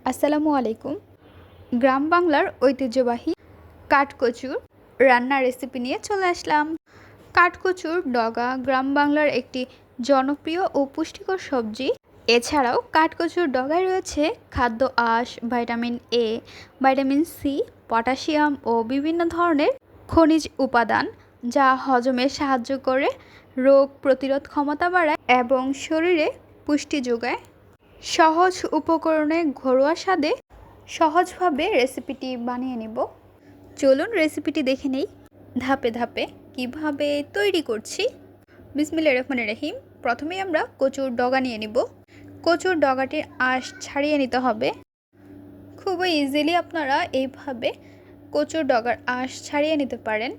আসসালামু আলাইকুম। গ্রাম বাংলার ঐতিহ্যবাহী কাঠকচুর রান্নার রেসিপি নিয়ে চলে আসলাম। কাঠকচুর ডগা গ্রাম বাংলার একটি জনপ্রিয় ও পুষ্টিকর সবজি। এছাড়াও কাঠকচুর ডগায় রয়েছে খাদ্য আঁশ, vitamin A, vitamin C, potassium ও বিভিন্ন ধরনের খনিজ উপাদান, যা হজমে সাহায্য করে, রোগ প্রতিরোধ ক্ষমতা বাড়ায় এবং শরীরে পুষ্টি যোগায়। সহজ উপকরণে ঘরোয়া স্বাদে সহজভাবে রেসিপিটি বানিয়ে নেব। চলুন রেসিপিটি দেখে নেই ধাপে ধাপে কিভাবে তৈরি করছি। বিসমিল্লাহির রহমানির রহিম। প্রথমেই আমরা কচুর ডগা নিয়ে নিব। কচুর ডগাটির আঁশ ছাড়িয়ে নিতে হবে। খুবই ইজিলি আপনারা এইভাবে কচুর ডগার আঁশ ছাড়িয়ে নিতে পারেন।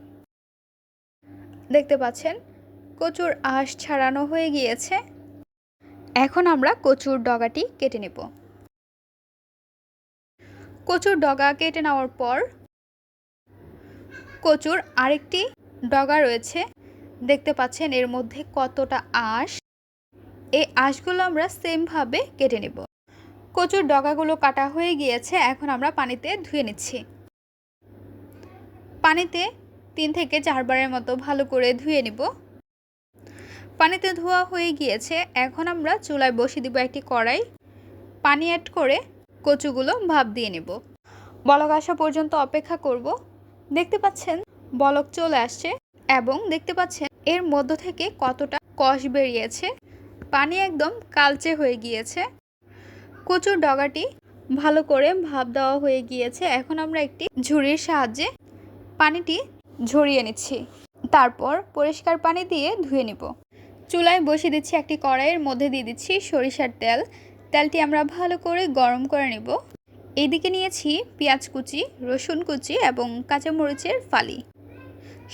দেখতে পাচ্ছেন কচুর আঁশ ছাড়ানো হয়ে গিয়েছে। এখন আমরা কচুর ডগাটি কেটে নেব। কচুর ডগা কেটে নেওয়ার পর কচুর আরেকটি ডগা রয়েছে, দেখতে পাচ্ছেন এর মধ্যে কতটা আঁশ। এই আঁশগুলো আমরা সেমভাবে কেটে নেব। কচুর ডগাগুলো কাটা হয়ে গিয়েছে। এখন আমরা পানিতে ধুয়ে নিচ্ছি। পানিতে 3 থেকে 4 বারের মতো ভালো করে ধুয়ে নিব। পানিতে ধোয়া হয়ে গিয়েছে। এখন আমরা চুলায় বসিয়ে দিব একটি কড়াই। পানি অ্যাড করে কচুগুলো ভাপ দিয়ে নেব। বলক আসা পর্যন্ত অপেক্ষা করব। দেখতে পাচ্ছেন বলক চলে আসছে এবং দেখতে পাচ্ছেন এর মধ্য থেকে কতটা কষ বেরিয়েছে। পানি একদম কালচে হয়ে গিয়েছে। কচুর ডগাটি ভালো করে ভাপ দেওয়া হয়ে গিয়েছে। এখন আমরা একটি ঝুড়ির সাহায্যে পানিটি ঝরিয়ে নিচ্ছি। তারপর পরিষ্কার পানি দিয়ে ধুয়ে নিব। চুলায় বসিয়ে দিচ্ছি একটি কড়াইয়ের মধ্যে দিয়ে দিচ্ছি সরিষার তেল। তেলটি আমরা ভালো করে গরম করে নেব। এইদিকে নিয়েছি পেঁয়াজ কুচি, রসুন কুচি এবং কাঁচামরিচের ফালি।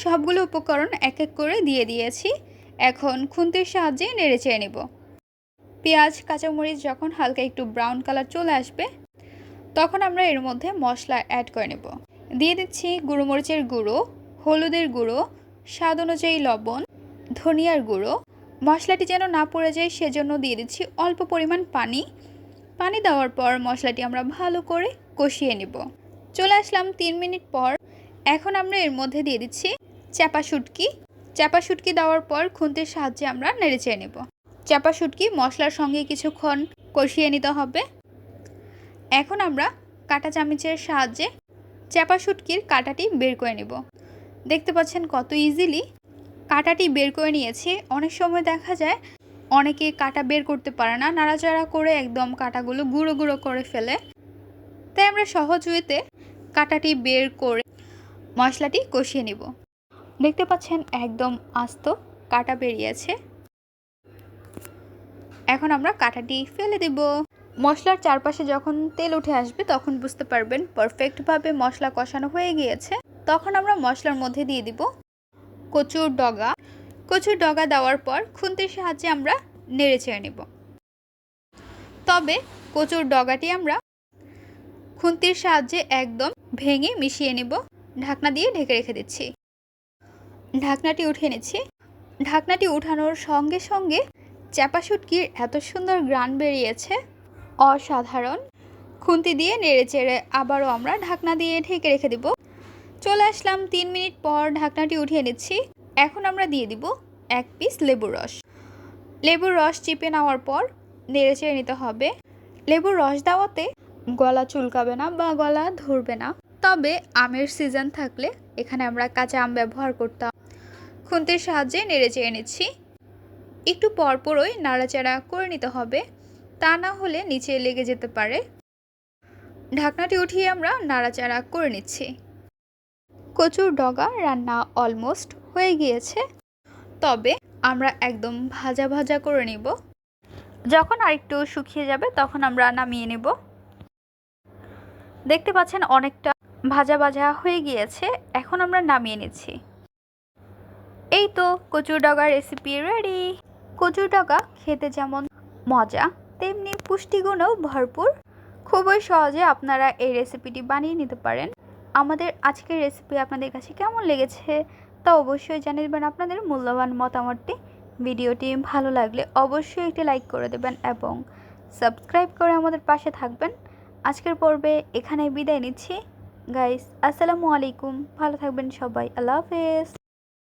সবগুলো উপকরণ এক এক করে দিয়ে দিয়েছি। এখন খুন্তির সাহায্যে নেড়ে চেড়ে নেব। পেঁয়াজ কাঁচামরিচ যখন হালকা একটু ব্রাউন কালার চলে আসবে, তখন আমরা এর মধ্যে মশলা অ্যাড করে নেব। দিয়ে দিচ্ছি গুঁড়োমরিচের গুঁড়ো, হলুদের গুঁড়ো, স্বাদ অনুযায়ী লবণ, ধনিয়ার গুঁড়ো। মশলাটি যেন না পড়ে যায় সেজন্য দিয়ে দিচ্ছি অল্প পরিমাণ পানি। পানি দেওয়ার পর মশলাটি আমরা ভালো করে কষিয়ে নেব। চলে আসলাম 3 মিনিট পর। এখন আমরা এর মধ্যে দিয়ে দিচ্ছি চাপা শুটকি। চাপা শুটকি দেওয়ার পর খুন্তির সাহায্যে আমরা নেড়ে চেড়ে নেব। চাপা শুটকি মশলার সঙ্গে কিছুক্ষণ কষিয়ে নিতে হবে। এখন আমরা কাঁটা চামচের সাহায্যে চাপা শুটকির কাঁটাটি বের করে নেব। দেখতে পাচ্ছেন কত ইজিলি কাঁটাটি বের করে নিয়েছি। অনেক সময় দেখা যায় অনেকে কাঁটা বের করতে পারে না, নাড়াচাড়া করে একদম কাঁটাগুলো গুঁড়ো গুঁড়ো করে ফেলে। তাই আমরা সহজ ওয়েতে কাঁটাটি বের করে মশলাটি কষিয়ে নিব। দেখতে পাচ্ছেন একদম আস্ত কাঁটা বেরিয়েছে। এখন আমরা কাঁটাটি ফেলে দেব। মশলার চারপাশে যখন তেল উঠে আসবে তখন বুঝতে পারবেন পারফেক্টভাবে মশলা কষানো হয়ে গিয়েছে। তখন আমরা মশলার মধ্যে দিয়ে দিব কচুর ডগা। কচুর ডগা দেওয়ার পর খুন্তির সাহায্যে আমরা নেড়ে চেড়ে নেব। তবে কচুর ডগাটি আমরা খুন্তির সাহায্যে একদম ভেঙে মিশিয়ে নেব। ঢাকনা দিয়ে ঢেকে রেখে দিচ্ছি। ঢাকনাটি উঠিয়ে নিচ্ছি। ঢাকনাটি উঠানোর সঙ্গে সঙ্গে চাপা শুটকির এত সুন্দর ঘ্রাণ বেরিয়েছে, অসাধারণ। খুন্তি দিয়ে নেড়ে চেড়ে আবারও আমরা ঢাকনা দিয়ে ঢেকে রেখে দেব। চলে আসলাম 3 মিনিট পর। ঢাকনাটি উঠিয়ে নিচ্ছি। এখন আমরা দিয়ে দিব 1 পিস লেবুর রস। লেবুর রস চিপে নেওয়ার পর নেড়ে চেড়ে নিতে হবে। লেবুর রস দেওয়াতে গলা চুলকাবে না বা গলা ধরবে না। তবে আমের সিজন থাকলে এখানে আমরা কাঁচা আম ব্যবহার করতাম। খুন্তির সাহায্যে নেড়ে চেড়ে নিচ্ছি। একটু পরপরই নাড়াচাড়া করে নিতে হবে, তা না হলে নিচে লেগে যেতে পারে। ঢাকনাটি উঠিয়ে আমরা নাড়াচাড়া করে নিচ্ছি। কচুর ডগা রান্না অলমোস্ট হয়ে গিয়েছে। তবে আমরা একদম ভাজা ভাজা করে নেব। যখন আরেকটু শুকিয়ে যাবে তখন আমরা নামিয়ে নেব। দেখতে পাচ্ছেন অনেকটা ভাজা ভাজা হয়ে গিয়েছে। এখন আমরা নামিয়ে নিচ্ছি। এই তো কচুর ডগা রেসিপি রেডি। কচুর ডগা খেতে যেমন মজা তেমনি পুষ্টিগুণেও ভরপুর। খুবই সহজে আপনারা এই রেসিপিটি বানিয়ে নিতে পারেন। আমাদের আজকের রেসিপি আপনাদের কাছে কেমন লেগেছে তা অবশ্যই জানিয়ে দেবেন আপনাদের মূল্যবান মতামতটি। ভিডিওটি ভালো লাগলে অবশ্যই একটি লাইক করে দেবেন এবং সাবস্ক্রাইব করে আমাদের পাশে থাকবেন। আজকের পর্বে এখানেই বিদায় নিচ্ছি গাইস। আসসালামু আলাইকুম, ভালো থাকবেন সবাই, আল্লাহ হাফেজ।